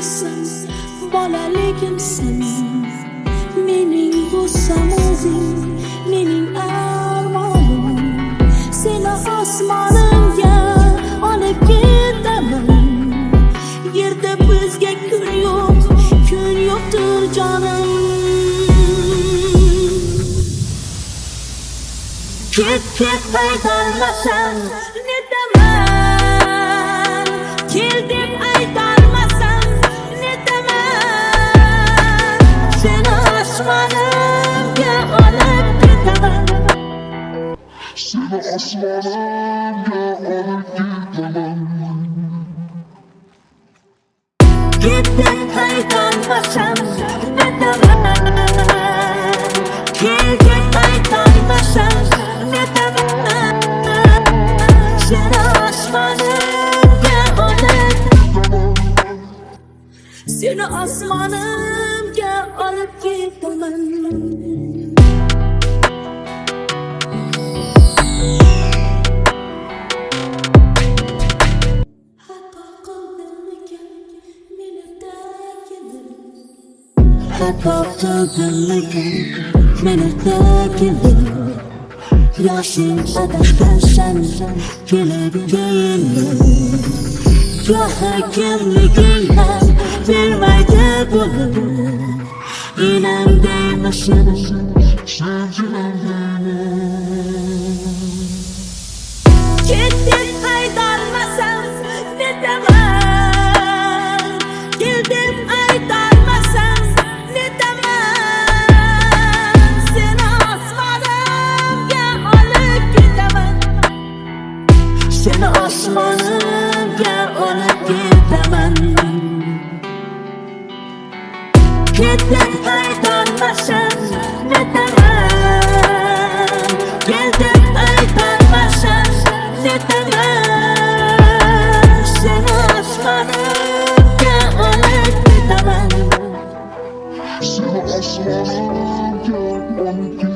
yuragimsan, bolaligimsan. Mening g'ussam o'zing, mening armonim. Seni osmonimga olib ketaman. Yerda bizga kun yo'qdir jonim. Ket aytolmasam netaman, kel deb aytolmasam netaman. Seni osmonimga olib ketaman. Seni osmonimga olib ketaman. Ket deb aytolmasam netaman, kel deb aytolmasam netaman. Seni osmonimga olib ketaman. Seni osmonimga olib ketaman. Xato qildimmikin meni takidim. Yoshing adashgansan keladi keyinda. Gohi kimliging ham bermaydi bo'lib. Inam deymashin ket deb aytolmasam netaman, kel deb aytolmasam netaman. Seni osmonimga olib ketaman. Seni osmonimga olib ketaman. Ket deb aytolmasam netaman, kel deb aytolmasam netaman. Seni osmonimga olib ketaman. Seni osmonimga olib ketaman.